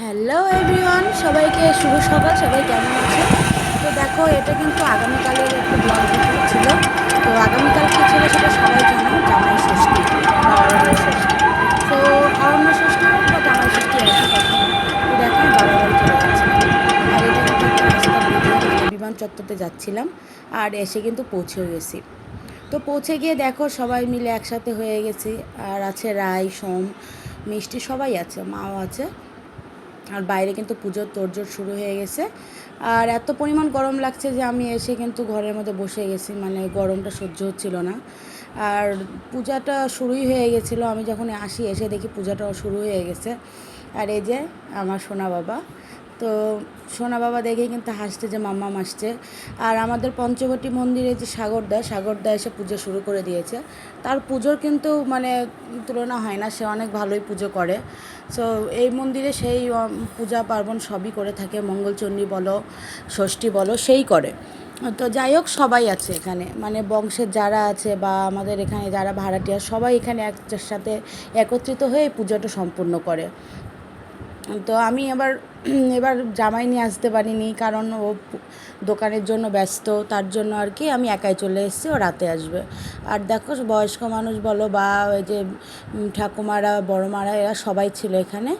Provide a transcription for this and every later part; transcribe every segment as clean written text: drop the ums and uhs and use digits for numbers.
Hello everyone, সবাইকে শুভ সকাল। সবাই কেমন আছে? তো দেখো, এটা কিন্তু আগামীকালের একটু ব্লগ ভিডিও ছিল। তো আগামীকাল কী ছিল সেটা সবাই জানো, জামাই ষষ্ঠী বা অরণ্য ষষ্ঠী। তো অরণ্য ষষ্ঠী হোক বা জামাই ষষ্ঠী একই কথা। তো দেখো, আমি বাবার বাড়ি চলে যাচ্ছিলাম। আর এটা কিন্তু একটা রাস্তার ভিডিও, মানে বিমান চত্বরতে যাচ্ছিলাম। আর এসে কিন্তু পৌঁছেও গেছি। তো পৌঁছে গিয়ে দেখো, সবাই মিলে একসাথে হয়ে গেছি। আর আছে রাই, সোম, মিষ্টি, সবাই আছে, মাও আছে। আর বাইরে কিন্তু পুজোর তোড়জোড় শুরু হয়ে গেছে। আর এত পরিমাণ গরম লাগছে যে আমি এসে কিন্তু ঘরের মধ্যে বসে গেছি, মানে গরমটা সহ্য হচ্ছিল না। আর পূজাটা শুরুই হয়ে গেছিলো, আমি যখন আসি এসে দেখি পূজাটাও শুরু হয়ে গেছে। আর এই যে আমার সোনা বাবা, তো সোনা বাবা দেখেই কিন্তু হাসছে যে মাম্মাম আসছে। আর আমাদের পঞ্চবটী মন্দিরে যে সাগরদা এসে পুজো শুরু করে দিয়েছে। তার পুজোর কিন্তু মানে তুলনা হয় না, সে অনেক ভালোই পুজো করে। সো এই মন্দিরে সেই পূজা পার্বণ সবই করে থাকে, মঙ্গলচণ্ডী বলো, ষষ্ঠী বলো, সেই করে। তো যাই হোক, সবাই আছে এখানে, মানে বংশের যারা আছে বা আমাদের এখানে যারা ভাড়াটিয়া, সবাই এখানে একসাথে একত্রিত হয়ে পুজোটা সম্পূর্ণ করে। তো আমি এবার জামাই নিয়ে আসতে পারিনি, কারণ ও দোকানের জন্য ব্যস্ত, তার জন্য আর কি আমি একাই চলে এসেছি, ও রাতে আসবে। আর দেখো, বয়স্ক মানুষ বলো বা ওই যে ঠাকুমারা, বড়মারা, এরা সবাই ছিল এখানে।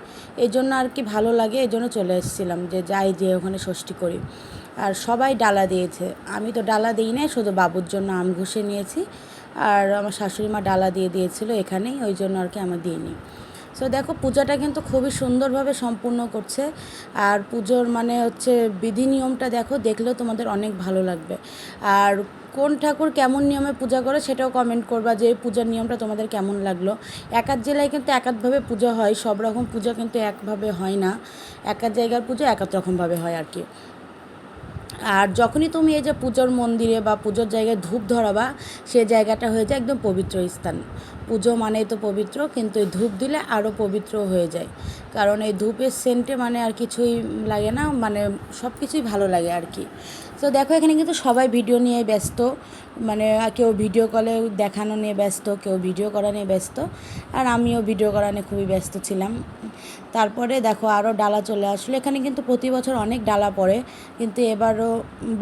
এই জন্য আর কি ভালো লাগে, এই জন্য চলে এসেছিলাম যে যাই, যে ওখানে ষষ্ঠী করি। আর সবাই ডালা দিয়েছে, আমি তো ডালা দিই না, শুধু বাবুর জন্য আম ঘষে নিয়েছি। আর আমার শাশুড়ি মা ডালা দিয়ে দিয়েছিলো এখানেই, ওই জন্য আর কি আমার দিইনি। সো দেখো, পূজাটা কিন্তু খুবই সুন্দরভাবে সম্পূর্ণ করছে। আর পুজোর মানে হচ্ছে বিধি নিয়মটা দেখো, দেখলেও তোমাদের অনেক ভালো লাগবে। আর কোন ঠাকুর কেমন নিয়মে পূজা করে সেটাও কমেন্ট করবা, যে এই পূজার নিয়মটা তোমাদের কেমন লাগলো। এক এক জেলায় কিন্তু এক একভাবে পুজো হয়, সব রকম পুজো কিন্তু একভাবে হয় না। এক এক জায়গার পুজো এক এক রকমভাবে হয় আর কি। আর যখনই তুমি এই যে পুজোর মন্দিরে বা পুজোর জায়গায় ধূপ ধরাবা, সে জায়গাটা হয়ে যায় একদম পবিত্র স্থান। পুজো মানেই তো পবিত্র, কিন্তু এই ধূপ দিলে আরও পবিত্র হয়ে যায়। কারণ এই ধূপের সেন্টে মানে আর কিছুই লাগে না, মানে সব কিছুই ভালো লাগে আর কি। তো দেখো, এখানে কিন্তু সবাই ভিডিও নিয়ে ব্যস্ত, মানে কেউ ভিডিও কলে দেখানো নিয়ে ব্যস্ত, কেউ ভিডিও করা নিয়ে ব্যস্ত। আর আমিও ভিডিও করা নিয়ে খুবই ব্যস্ত ছিলাম। তারপরে দেখো, আরও ডালা চলে আসলো। এখানে কিন্তু প্রতি বছর অনেক ডালা পড়ে, কিন্তু এবারও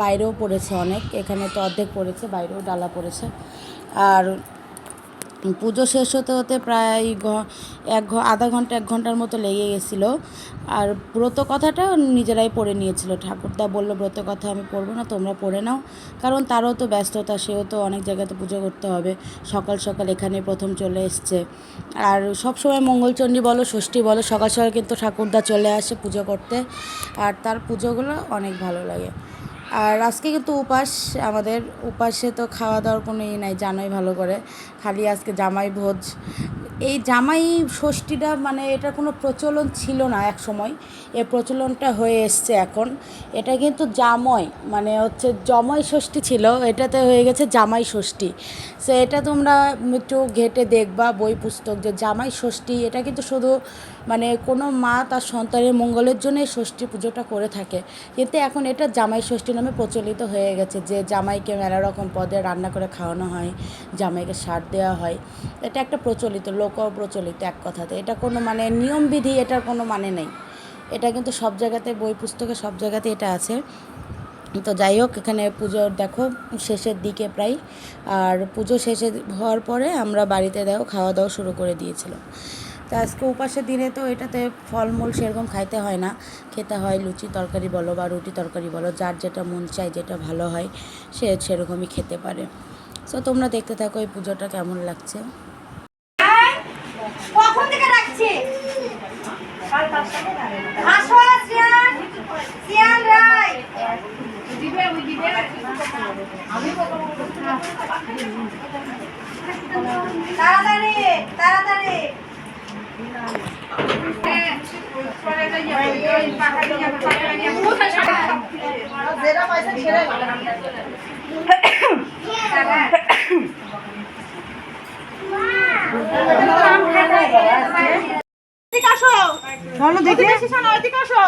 বাইরেও পড়েছে অনেক, এখানে তো অর্ধেক পড়েছে, বাইরেও ডালা পড়েছে। আর পুজো শেষ হতে হতে প্রায় আধা ঘন্টা 1 ঘন্টার মতো লেগে গেছিলো। আর ব্রত কথাটা নিজেরাই পড়ে নিয়েছিল, ঠাকুরদা বললো ব্রত কথা আমি পড়বো না, তোমরা পড়ে নাও। কারণ তারও তো ব্যস্ততা, সেও তো অনেক জায়গাতে পুজো করতে হবে। সকাল সকাল এখানে প্রথম চলে এসছে। আর সবসময় মঙ্গলচণ্ডী বলো, ষষ্ঠী বলো, সকাল সকাল কিন্তু ঠাকুরদা চলে আসে পুজো করতে। আর তার পুজোগুলো অনেক ভালো লাগে। আর আজকে কিন্তু উপাস, আমাদের উপাসে তো খাওয়া দাওয়ার কোনো নাই, জানোই ভালো করে। খালি আজকে জামাই ভোজ। এই জামাই ষষ্ঠীটা মানে এটার কোনো প্রচলন ছিল না এক সময়, এর প্রচলনটা হয়ে এসছে এখন। এটা কিন্তু জাময়, মানে হচ্ছে জময় ষষ্ঠী ছিল, এটাতে হয়ে গেছে জামাই ষষ্ঠী। সো এটা তোমরা একটু ঘেঁটে দেখবা বই পুস্তক, যে জামাই ষষ্ঠী এটা কিন্তু শুধু মানে কোনো মা তার সন্তানের মঙ্গলের জন্য এই ষষ্ঠী পুজোটা করে থাকে। কিন্তু এখন এটা জামাই ষষ্ঠী নামে প্রচলিত হয়ে গেছে, যে জামাইকে মেলা রকম পদে রান্না করে খাওয়ানো হয়, জামাইকে সার দেওয়া হয়। এটা একটা প্রচলিত, লোক প্রচলিত এক কথাতে, এটা কোনো মানে নিয়মবিধি, এটার কোনো মানে নেই। এটা কিন্তু সব জায়গাতে, বই পুস্তকে সব জায়গাতে এটা আছে। তো যাই হোক, এখানে পুজোর দেখো শেষের দিকে প্রায়। আর পুজো শেষে হওয়ার পরে আমরা বাড়িতে খাওয়া দাওয়া শুরু করে দিয়েছিলাম। তো আজকে উপাসের দিনে তো এটাতে ফলমূল সেরকম খাইতে হয় না, খেতে হয় লুচি তরকারি বলো বা রুটি তরকারি বলো, যার যেটা মন চায়, যেটা ভালো হয় সে সেরকমই খেতে পারে। সো তোমরা দেখতে থাকো এই পুজোটা কেমন লাগছে। কখন থেকে রাখছি? আসো সিয়ান, সিয়ান রাই দিবে ওই দিবে। আমি তাড়াতাড়ি তাড়াতাড়ি চলো দেখে দেখে আসো আসো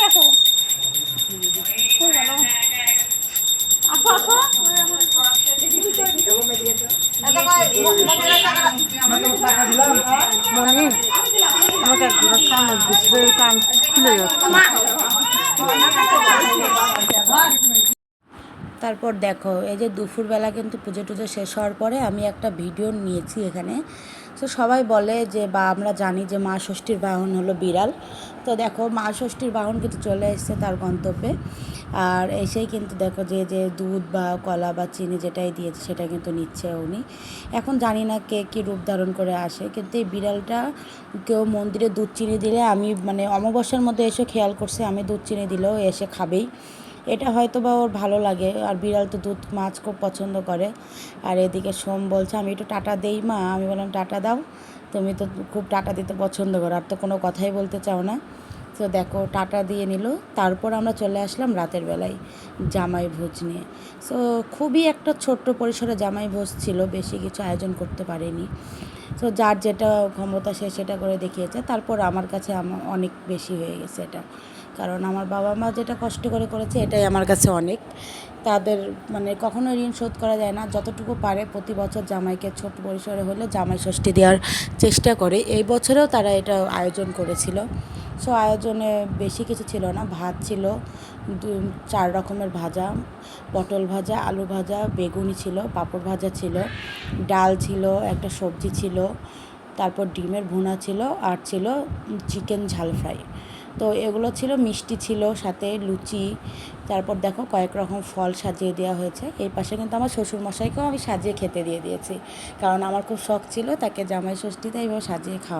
আসো মনে আমাকে এক জোড়া কানের দিচ্ছে, কান খুলে যাচ্ছে। তারপর দেখো এই যে দুপুরবেলা কিন্তু পুজো টুজো শেষ হওয়ার পরে আমি একটা ভিডিও নিয়েছি এখানে। তো সবাই বলে যে বা আমরা জানি যে মা ষষ্ঠীর বাহন হলো বিড়াল। তো দেখো মা ষষ্ঠীর বাহন কিন্তু চলে এসেছে তার গন্তব্যে। আর এসেই কিন্তু দেখো যে যে দুধ বা কলা বা চিনি যেটাই দিয়েছে সেটা কিন্তু নিচ্ছে উনি। এখন জানি না কে কী রূপ ধারণ করে আসে, কিন্তু এই বিড়ালটা কেউ মন্দিরে দুধ চিনি দিলে আমি মানে অমাবস্যার মধ্যে এসে খেয়াল করছে আমি দুধ চিনি দিলেও এসে খাবেই। এটা হয়তো বা ওর ভালো লাগে, আর বিড়াল তো দুধ মাছ খুব পছন্দ করে। আর এদিকে সোম বলছে আমি একটু টাটা দেই মা, আমি বললাম টাটা দাও, তুমি তো খুব টাটা দিতে পছন্দ করো, আর তো কোনো কথাই বলতে চাও না। তো দেখো টাটা দিয়ে নিল। তারপর আমরা চলে আসলাম রাতের বেলায় জামাই ভোজ নিয়ে। সো খুবই একটা ছোট্ট পরিসরে জামাই ভোজ ছিল, বেশি কিছু আয়োজন করতে পারেনি। তো যার যেটা ক্ষমতা সে সেটা করে দেখিয়েছে। তারপর আমার কাছে অনেক বেশি হয়ে গেছে এটা, কারণ আমার বাবা মা যেটা কষ্ট করে করেছে এটাই আমার কাছে অনেক। তাদের মানে কখনো ঋণ শোধ করা যায় না। যতটুকু পারে প্রতি বছর জামাইকে ছোট পরিসরে হলেও জামাই ষষ্ঠী দেওয়ার চেষ্টা করে। এই বছরেও তারা এটা আয়োজন করেছিল। সো আয়োজনে বেশি কিছু ছিল না, ভাত ছিল 4 রকমের ভাজা, পটল ভাজা, আলু ভাজা, বেগুনি ছিল, পাঁপড় ভাজা ছিল, ডাল ছিল, একটা সবজি ছিল, তারপর ডিমের ভুনা ছিল, আর ছিল চিকেন ঝাল ফ্রাই। তো এগুলো ছিল, মিষ্টি ছিল, সাথে লুচি। তারপর দেখো কয়েক রকম ফল সাজিয়ে দেওয়া হয়েছে। এই পাশে কিন্তু আমার শ্বশুরমশাইকেও আমি সাজিয়ে খেতে দিয়ে দিয়েছি, কারণ আমার খুব শখ ছিল তাকে জামাই ষষ্ঠীতে এইভাবে সাজিয়ে খাওয়া।